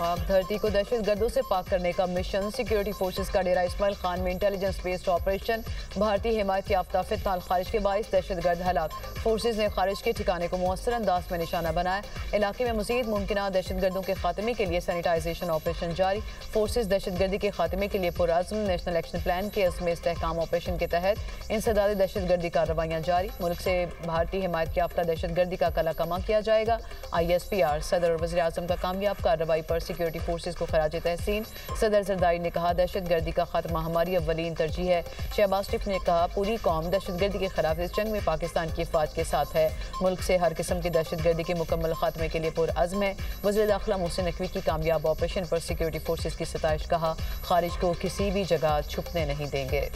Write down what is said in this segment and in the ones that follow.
पाक धरती को दहशत गर्दों से पाक करने का मिशन। सिक्योरिटी फोर्सेज का डेरा इस्माइल खान में इंटेलिजेंस बेस्ड ऑपरेशन। भारतीय हिमायत याफ्ता फितनाल खारिज के बाइस दहशत गर्द हलाक। फोर्सेज ने खारिज के ठिकाने को मुअस्सर अंदाज में निशाना बनाया। इलाके में मजीद मुमकिन दहशत गर्दों के खात्मे के लिए सैनिटाइजेशन ऑपरेशन जारी। फोर्सेज दहशत गर्दी के खात्मे के लिए पुरअज़्म। नेशनल एक्शन प्लान के अज़्म इस्तेहकाम ऑपरेशन के तहत इंसदाद दहशत गर्दी कार्रवाइयाँ जारी। मुल्क से भारतीय हिमायत याफ्ता दहशत गर्दी का कला कमा किया जाएगा। ISPR सदर और वज़ीर आज़म का कामयाब कार्रवाई पर सिक्योरिटी फोर्सेज को खराज तहसीन। सदर जरदारी ने कहा दहशत गर्दी का खात्मा हमारी अव्वलीन तरजीह है। शहबाज शरीफ ने कहा पूरी कौम दहशत गर्दी के खिलाफ इस जंग में पाकिस्तान की अफवाज के साथ है। मुल्क से हर किस्म की दहशत गर्दी के मुकम्मल खात्मे के लिए पुरअज़्म है। वज़ीर दाखिला मोहसिन नकवी की कामयाब ऑपरेशन पर सिक्योरिटी फोर्सेज की सताइश। कहा खारिज को किसी भी जगह छुपने नहीं देंगे।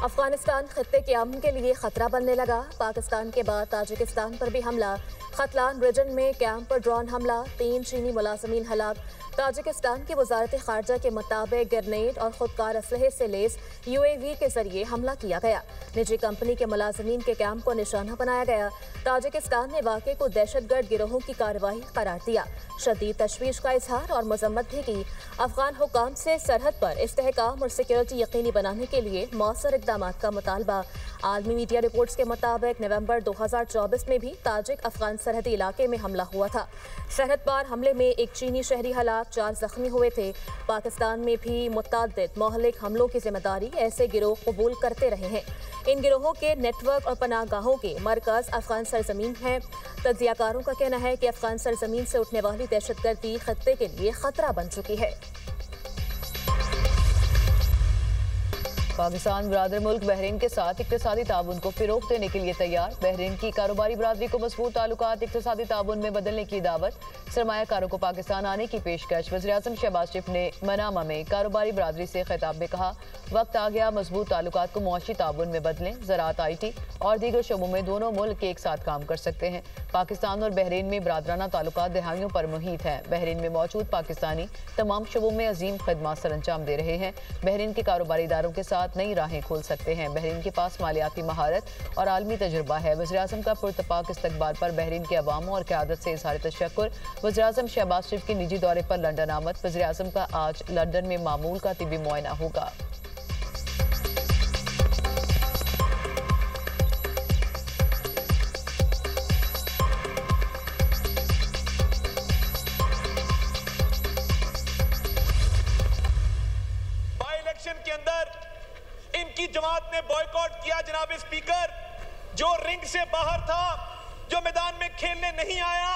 अफगानिस्तान खत्ते के अमन के लिए खतरा बनने लगा। पाकिस्तान के बाद ताजिकिस्तान पर भी हमला। खतलान रीजन में कैंप पर ड्रोन हमला। 3 चीनी मुलाजमीन हलाक। ताजिकिस्तान की वजारत खारजा के मुताबिक ग्रेनेड और खुदकार असलहे से लैस UAV के जरिए हमला किया गया। निजी कंपनी के मुलाजमीन के कैंप को निशाना बनाया गया। ताजिकिस्तान ने वाक़े को दहशतगर्द गिरोहों की कार्रवाई करार दिया। शदीद तशवीश का इजहार और मजम्मत भी की। अफगान हुकाम से सरहद पर इस्तेहकाम और सिक्योरिटी यकीनी बनाने के लिए मौसर इक़दामात का मुतालबा। आलमी मीडिया रिपोर्ट्स के मुताबिक नवंबर 2024 में भी ताजिक अफगान सरहदी इलाके में हमला हुआ था। सरहद पार हमले में एक चीनी शहरी हलाक, 4 जख्मी हुए थे। पाकिस्तान में भी मुतअद्दिद मोहलिक हमलों की जिम्मेदारी ऐसे गिरोह कबूल करते रहे हैं। इन गिरोहों के नेटवर्क और पनाहगाहों के मरकज अफगान सरजमीन है। तज्जियाकारों का कहना है कि अफगान सरजमीन से उठने वाली दहशतगर्दी खत्ते के लिए खतरा बन चुकी है। पाकिस्तान बरादर मुल्क बहरीन के साथ इक्तिसादी ताउन को फिरोग देने के लिए तैयार। बहरीन की कारोबारी बरादरी को मजबूत ताल्लुकात इक्तिसादी ताउन में बदलने की दावत। सरमायाकारों को पाकिस्तान आने की पेशकश। वज़ीर आज़म शहबाज शरीफ ने मनामा में कारोबारी बरादरी से खिताब में कहा वक्त आ गया मजबूत ताल्लुकात को मुआशी ताउन में बदलें। ज़राअत, IT और दीगर शोबों में दोनों मुल्क एक साथ काम कर सकते हैं। पाकिस्तान और बहरीन में बरादराना ताल्लुकात दहाइयों पर मुहित हैं। बहरीन में मौजूद पाकिस्तानी तमाम शोबों में अजीम खदमात सर अंजाम दे रहे हैं। बहरीन के कारोबारी इदारों के साथ नई राहें खोल सकते हैं। बहरीन के पास मालियाती महारत और आलमी तजुर्बा है। वज़ीर आज़म का पुरतपाक इस्तकबाल पर बहरीन के अवाम और क़यादत से इज़हार तशक्कुर। वज़ीर आज़म शहबाज शरीफ के निजी दौरे पर लंदन आमद। वज़ीर आज़म का आज लंदन में मामूल का तिबी मुआयना होगा। के अंदर इनकी जमात ने बॉयकॉट किया। जनाब स्पीकर, जो रिंग से बाहर था, जो मैदान में खेलने नहीं आया,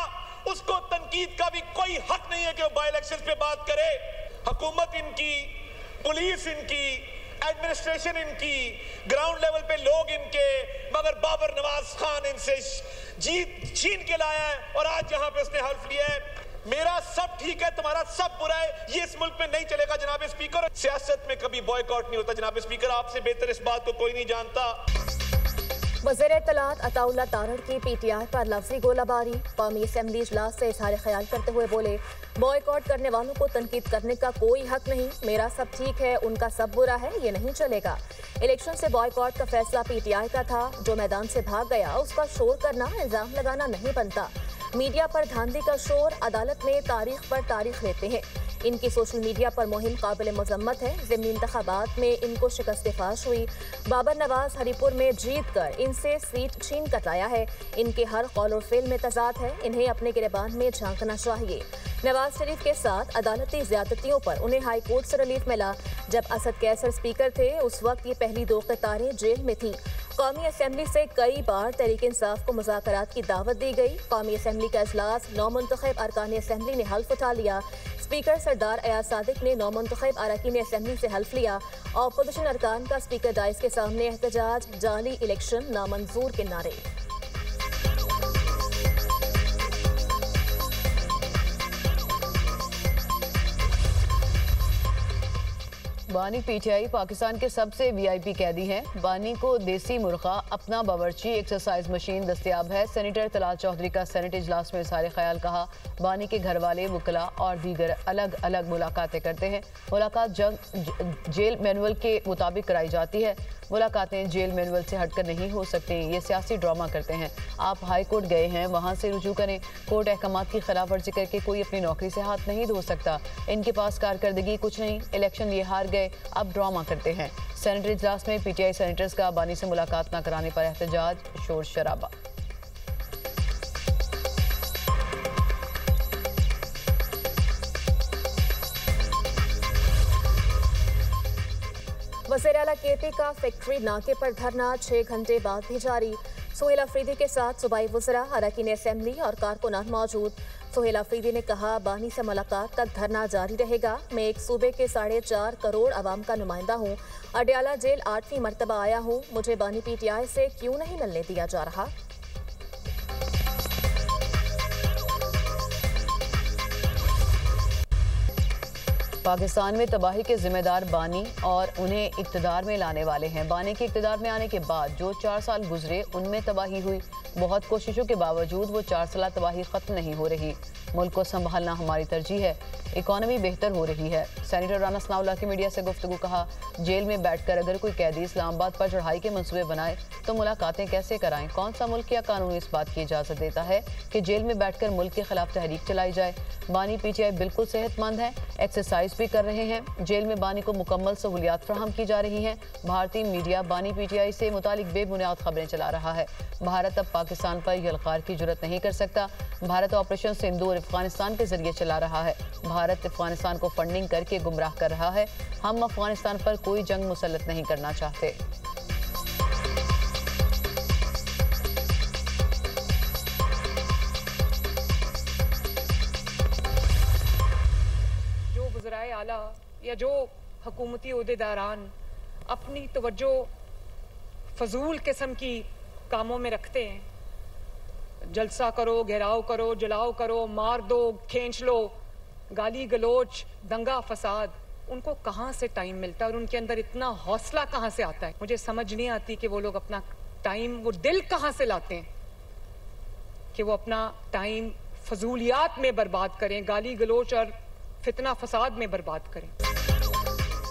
उसको तनकीद का भी कोई हक नहीं है कि वो बाई इलेक्शन पे बात करे। हुकूमत इनकी, पुलिस इनकी, एडमिनिस्ट्रेशन इनकी, ग्राउंड लेवल पे लोग इनके, मगर बाबर नवाज खान इनसे जीत छीन के लाया है और आज यहां पे उसने हल्फ लिया है मेरा सब ठीक है, तुम्हारा सब बुरा है। ये इस मुल्क में नहीं चलेगा जनाब स्पीकर। सियासत में कभी बॉयकॉट नहीं होता जनाब स्पीकर, आपसे बेहतर इस बात को कोई नहीं जानता। वज़ीर इत्तलात अताउल्लाह तारड़ की PTI पर लफ्ज़ी गोलाबारी। कौमी असम्बली इजलास से इज़हार ख्याल करते हुए बोले बॉयकॉट करने वालों को तनकीद करने का कोई हक नहीं। मेरा सब ठीक है, उनका सब बुरा है, ये नहीं चलेगा। इलेक्शन से बॉयकॉट का फैसला PTI का था। जो मैदान से भाग गया उस पर शोर करना, इल्ज़ाम लगाना नहीं बनता। मीडिया पर धांधली का शोर, अदालत में तारीख पर तारीख लेते हैं। इनकी सोशल मीडिया पर मुहिम काबिल मजम्मत है। ज़िमनी इंतखाबात में इनको शिकस्त फाश हुई। बाबर नवाज हरिपुर में जीत कर इनसे सीट छीन कर लाया है। इनके हर कौल और फेल में तजाद है। इन्हें अपने गिरबान में झांकना चाहिए। नवाज शरीफ के साथ अदालती ज़्यादतियों पर उन्हें हाई कोर्ट से रिलीफ मिला। जब असद कैसर स्पीकर थे उस वक्त ये पहली 2 क़तारें जेल में थी। कौमी असम्बली से कई बार तहरीक इंसाफ को मुज़ाकरात की दावत दी गई। कौमी असम्बली का इजलास नौमुंतखब अरकान असम्बली ने हल्फ उठा लिया। स्पीकर सरदार अयाज सादिक ने नौमुंतखब अरकान असम्बली से हल्फ लिया। अपोजिशन अरकान का स्पीकर डाइस के सामने एहतजाज, जाली इलेक्शन नामंजूर के नारे। बानी पीटीआई पाकिस्तान के सबसे वीआईपी कैदी हैं। बानी को देसी मुर्गा, अपना बावर्ची, एक्सरसाइज मशीन दस्तयाब है। सेनेटर तलाल चौधरी का सेनेट इजलास में इज़हार ख्याल कहा। बानी के घर वाले, वकला और दीगर अलग अलग मुलाकातें करते हैं। मुलाकात जेल मैनुअल के मुताबिक कराई जाती है। मुलाकातें जेल मैनुअल से हटकर नहीं हो सकती, ये सियासी ड्रामा करते हैं। आप हाई कोर्ट गए हैं, वहाँ से रुजू करें। कोर्ट अहकामात की खिलाफ वर्जी करके कोई अपनी नौकरी से हाथ नहीं धो सकता। इनके पास कारकर्दगी कुछ नहीं, इलेक्शन ये हार गए, अब ड्रामा करते हैं। सेनेटर इजलास में पीटीआई सेनेटर्स का बानी से मुलाकात न कराने पर एहतजाज, शोर शराबा। वज़ीर आला केपी का फैक्ट्री नाके पर धरना 6 घंटे बाद भी जारी। सोहेल अफरीदी के साथ सूबाई वज़रा, अरकान असेंबली और कारकुनान मौजूद। सोहेल अफरीदी ने कहा, बानी से मुलाकात तक धरना जारी रहेगा। मैं एक सूबे के 4.5 करोड़ आवाम का नुमाइंदा हूँ। अडयाला जेल 8वीं मरतबा आया हूँ। मुझे बानी पीटीआई से क्यों नहीं मिलने दिया जा रहा? पाकिस्तान में तबाही के जिम्मेदार बानी और उन्हें इक़्तिदार में लाने वाले हैं। बानी के इक़्तिदार में आने के बाद जो 4 साल गुजरे उनमें तबाही हुई। बहुत कोशिशों के बावजूद वो 4 साल तबाही ख़त्म नहीं हो रही। मुल्क को संभालना हमारी तरजीह है। इकॉनमी बेहतर हो रही है। सेनेटर राना सनाउल्लाह की मीडिया से गुफ्तगू कहा, जेल में बैठकर अगर कोई कैदी इस्लामाबाद पर चढ़ाई के मंसूबे बनाए तो मुलाकातें कैसे कराएं? कौन सा मुल्क या कानून इस बात की इजाज़त देता है कि जेल में बैठकर मुल्क के खिलाफ तहरीक चलाई जाए? बानी पीटीआई बिल्कुल सेहतमंद है, एक्सरसाइज भी कर रहे हैं। जेल में बानी को मुकम्मल सहूलियात फराहम की जा रही हैं। भारतीय मीडिया बानी पीटीआई से मुतालिक बेबुनियाद खबरें चला रहा है। भारत अब पाकिस्तान पर यलगार की जुर्रत नहीं कर सकता। भारत ऑपरेशन सिंदूर अफगानिस्तान के जरिए चला रहा है। भारत अफगानिस्तान को फंडिंग करके गुमराह कर रहा है। हम अफगानिस्तान पर कोई जंग मुसल्लत नहीं करना चाहते। वज़राए आला या जो हुकूमती ओहदेदारान अपनी तवज्जो फजूल किस्म की कामों में रखते हैं, जलसा करो, घेराव करो, जलाओ करो, मार दो, खींच लो, गाली गलोच, दंगा फसाद, उनको कहाँ से टाइम मिलता है और उनके अंदर इतना हौसला कहाँ से आता है? मुझे समझ नहीं आती कि वो लोग अपना टाइम, वो दिल कहाँ से लाते हैं कि वो अपना टाइम फजूलियात में बर्बाद करें, गाली गलोच और फितना फसाद में बर्बाद करें।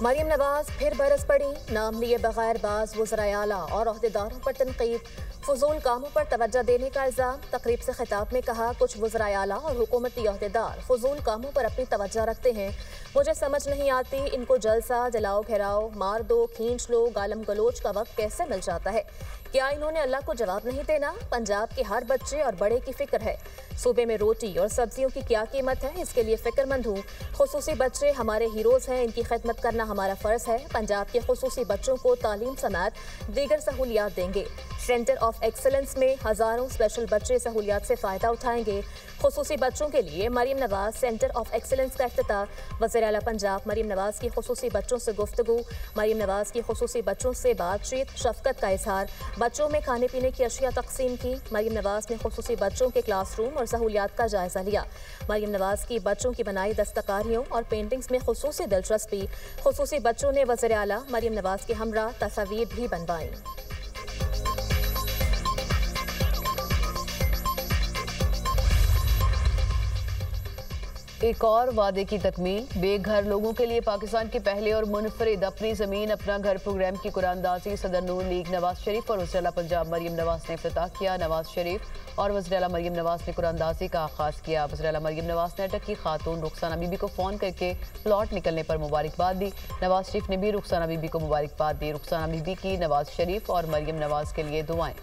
मरियम नवाज फिर बरस पड़ी। नाम लिए बगैर बाज वज़राए आला और ओहदेदारों पर तनकीद, फजूल कामों पर तवज्जो देने का इल्ज़ाम। तकरीब से खिताब में कहा, कुछ वज़राए आला और हुकूमती ओहदेदार फजूल कामों पर अपनी तवज्जो रखते हैं। मुझे समझ नहीं आती इनको जलसा, जलाओ, घेराओ, मार दो, खींच लो, गालम गलोच का वक्त कैसे मिल जाता है? क्या इन्होंने अल्लाह को जवाब नहीं देना? पंजाब के हर बच्चे और बड़े की फिक्र है। सूबे में रोटी और सब्जियों की क्या कीमत है, इसके लिए फिक्रमंद हूँ। खुसूसी बच्चे हमारे हीरोज़ हैं, इनकी खिदमत करना हमारा फ़र्ज़ है। पंजाब के खुसूसी बच्चों को तालीम समेत दीगर सहूलियात देंगे। सेंटर ऑफ एक्सलेंस में हज़ारों स्पेशल बच्चे सहूलियात से फ़ायदा उठाएंगे। खुसूसी बच्चों के लिए Mariam Nawaz centre of excellence का इफ्तिताह। वज़ीर आला पंजाब मरियम नवाज की खुसूसी बच्चों से गुफ्तगू। मरियम नवाज की खुसूसी बच्चों से बातचीत, शफ़क़त का इजहार। बच्चों में खाने पीने की अशिया तकसीम की। मरियम नवाज ने खुसूसी बच्चों के क्लासरूम और सहूलियात का जायजा लिया। मरियम नवाज की बच्चों की बनाई दस्तकारियों और पेंटिंग्स में खुसूसी दिलचस्पी। खुसूसी बच्चों ने वज़ीर आला मरियम नवाज के हमरा तस्वीर भी बनवाई। एक और वादे की तकमील। बेघर लोगों के लिए पाकिस्तान के पहले और मुनफरिद अपनी ज़मीन अपना घर प्रोग्राम की कुरानदाजी सदर नून लीग नवाज शरीफ और वज़ीर आला पंजाब मरियम नवाज ने इफ्तिताह किया। नवाज शरीफ और वज़ीर आला मरियम नवाज ने कुरानदाजी का आगाज़ किया। वज़ीर आला मरियम नवाज ने अटक की खातून रुखसाना बीबी को फ़ोन करके प्लॉट निकलने पर मुबारकबाद दी। नवाज शरीफ ने भी रुखसाना बीबी को मुबारकबाद दी। रुखसाना बीबी की नवाज शरीफ और मरियम नवाज के लिए दुआएं।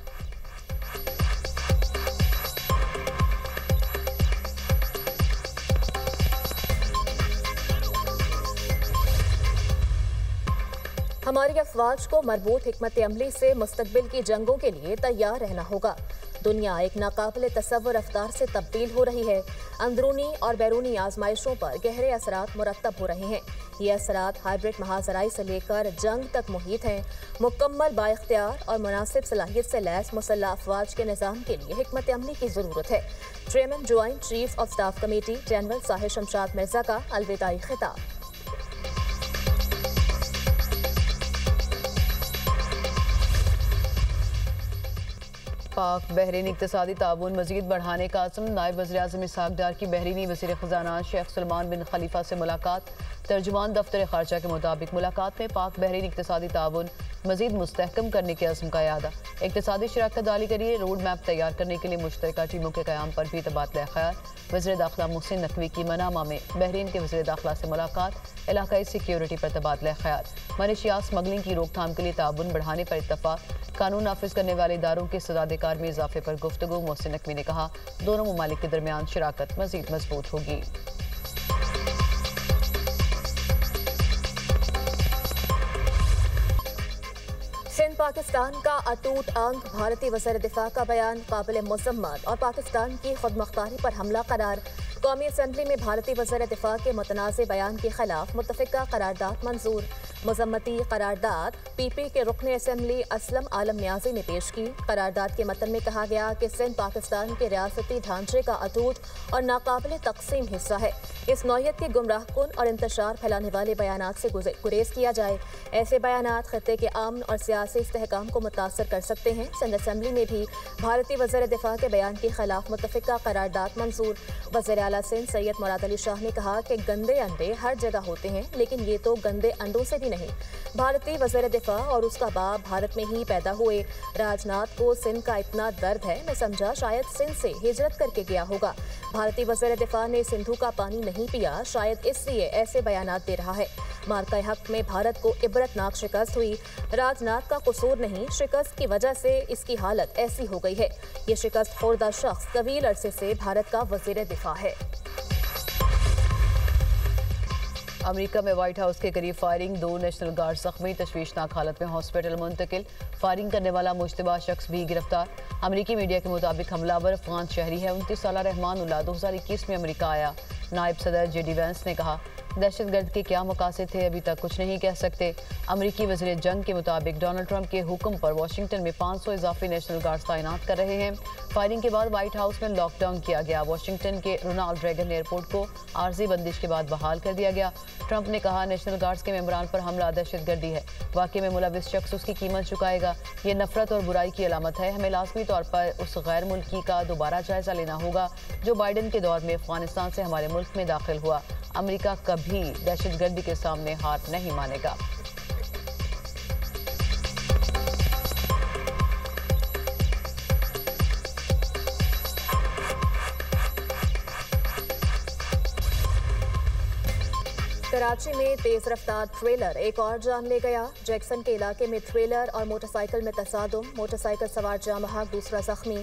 हमारी अफवाज को मरबूत हिकमत अमली से मुस्तकबिल की जंगों के लिए तैयार रहना होगा। दुनिया एक नाकाबिल तसव्वुर रफ्तार से तब्दील हो रही है। अंदरूनी और बैरूनी आजमाइशों पर गहरे असरात मुरतब हो रहे हैं। ये असरात हाइब्रिड महाजराई से लेकर जंग तक मुहित हैं। मुकम्मल बाइख्तियार और मुनासिब सलाहियत से लैस मुसल्लह अफवाज के निज़ाम के लिए हिकमत अमली की ज़रूरत है। Chairman joint chief of staff committee general Sahir Shamshad Mirza का अलविदाई खिताब। पाक बहरीन इक्तिसादी ताउन मजीद बढ़ाने का आज़म। नायब वज़ीर-ए-आज़म इसहाक डार की बहरीनी वज़ीर ख़जाना शेख सलमान बिन खलीफा से मुलाकात। तर्जुमान दफ्तर ख़ारजा के मुताबिक मुलाकात में पाक बहरीन इक्तिसादी ताउन मजीद मुस्तहकम करने के अज़्म का यादा। इक्तिसादी शराकत दारी के लिए रोड मैप तैयार करने के लिए मुश्तरका टीमों के क़याम पर भी तबादला ख़याल। वज़ीर दाखिला मोहसिन नकवी की मनामा में बहरीन के वज़ीर दाखिला से मुलाकात। इलाकाई सिक्योरिटी पर तबादला ख़याल। मनशियात स्मगलिंग की रोकथाम के लिए ताउन बढ़ाने पर इत्तफ़ाक़। कानून नाफिज करने वाले इदारों के सदादेकार में इजाफे पर गुफ्तगू। मोहसिन नकवी ने कहा दोनों ममालिक के दरमियान शराकत मज़ीद मजबूत होगी। सिंध पाकिस्तान का अटूट अंग। भारतीय वज़ीर दिफा का बयान काबिल मज़म्मत और पाकिस्तान की खुदमुख्तारी पर हमला करार। कौमी असम्बली में भारतीय वज़ीर दिफा के मुतनाज़ बयान के खिलाफ मुत्तफ़िका करारदाद मंजूर। मज़म्मती करारदाद PP के रुकन असम्बली असलम आलम न्याजी ने पेश की। करारदाद के मतन में कहा गया कि सिंध पाकिस्तान के रियासती ढांचे का अटूट और नाकाबिल तकसीम हिस्सा है। इस नौयत के गुमराहकुन और इंतशार फैलाने वाले बयानात से गुरेज किया जाए। ऐसे बयानात खित्ते के अमन और सियासी इस्तेहकाम को मुतासर कर सकते हैं। सिंध असम्बली में भी भारतीय वज़ीर दिफा के बयान के खिलाफ मुत्तफ़िका करारदाद मंजूर। वज़ीर आला सिंध सैयद मुराद अली शाह ने कहा कि गंदे अंडे हर जगह होते हैं, लेकिन ये तो गंदे अंडों से भी नहीं। भारतीय वज़ीर दिफा और उसका बाप भारत में ही पैदा हुए। राजनाथ को सिंध का इतना दर्द है, मैं समझा शायद सिंध से हिजरत करके गया होगा। भारतीय वज़ीर दिफा ने सिंधु का पानी नहीं पिया, शायद इसलिए ऐसे बयानात दे रहा है। मार्का हक में भारत को इबरतनाक शिकस्त हुई। राजनाथ का कसूर नहीं, शिकस्त की वजह से इसकी हालत ऐसी हो गई है। ये शिकस्त खुर्दा शख्स तवील अरसे से भारत का वज़ीर दिफा है। अमेरिका में व्हाइट हाउस के करीब फायरिंग। 2 नेशनल गार्ड जख्मी, तशवीशनाक हालत में हॉस्पिटल मुंतकिल। फायरिंग करने वाला मुश्तबा शख्स भी गिरफ्तार। अमेरिकी मीडिया के मुताबिक हमलावर अफगान शहरी है। 29 साला रहमान उल्लाह 2021 में अमेरिका आया। नायब सदर JD वैंस ने कहा दहशतगर्द के क्या मकासद थे अभी तक कुछ नहीं कह सकते। अमेरिकी वज़ीर जंग के मुताबिक डोनाल्ड ट्रंप के हुक्म पर वाशिंगटन में 500 इजाफी नेशनल गार्ड्स तैनात कर रहे हैं। फायरिंग के बाद व्हाइट हाउस में लॉकडाउन किया गया। वाशिंगटन के रोनाल्ड रेगन एयरपोर्ट को आर्जी बंदिश के बाद बहाल कर दिया गया। ट्रंप ने कहा नेशनल गार्ड्स के मेंबरान पर हमला दहशतगर्दी है। वाकई में मुलविस शख्स उसकी कीमत चुकाएगा। ये नफरत और बुराई की अलामत है। हमें लाजमी तौर पर उस गैर मुल्की का दोबारा जायजा लेना होगा जो बाइडन के दौर में अफगानिस्तान से हमारे मुल्क में दाखिल हुआ। अमेरिका कभी दहशतगर्दी के सामने हार नहीं मानेगा। कराची में तेज रफ्तार ट्रेलर एक और जान ले गया। जैक्सन के इलाके में ट्रेलर और मोटरसाइकिल में तसादुम। मोटरसाइकिल सवार जाम बहक, दूसरा जख्मी।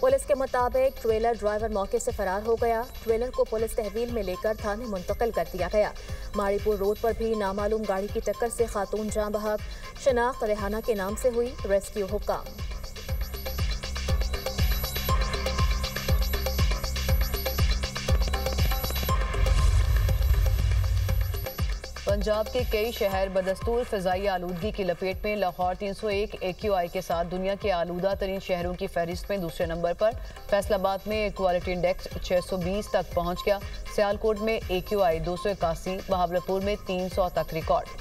पुलिस के मुताबिक ट्रेलर ड्राइवर मौके से फरार हो गया। ट्रेलर को पुलिस तहवील में लेकर थाने मुंतकिल कर दिया गया। माड़ीपुर रोड पर भी नामालूम गाड़ी की टक्कर से खातून जाम बहक, शनाख्त रेहाना के नाम से हुई। रेस्क्यू हुक्म। पंजाब के कई शहर बदस्तूर फ़िज़ाई आलूदगी की लपेट में। लाहौर 301 AQI के साथ दुनिया के आलूदा तरीन शहरों की फहरिस्त में दूसरे नंबर पर। फैसलाबाद में क्वालिटी इंडेक्स 620 तक पहुंच गया। सियालकोट में AQI 281, बहावलपुर में 300 तक रिकॉर्ड।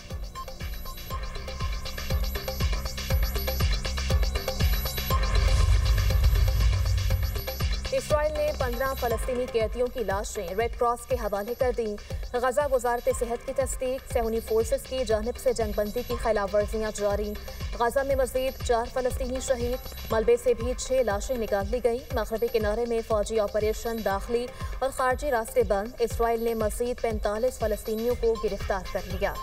इसराइल ने 15 फ़लस्तीनी कैदियों की लाशें रेड क्रॉस के हवाले कर दी। गजा वजारत सेहत की तस्दीक। सेहूनी फोर्सेस की जानिब से जंगबंदी की खिलाफ वर्जियाँ जारी। गजा में मजीद 4 फ़लस्तीनी शहीद। मलबे से भी 6 लाशें निकाल ली गई। मगरबी किनारे में फौजी ऑपरेशन, दाखिली और खारजी रास्ते बंद। इसराइल ने मजीद 45 फ़लस्तीनियों को गिरफ्तार कर लिया।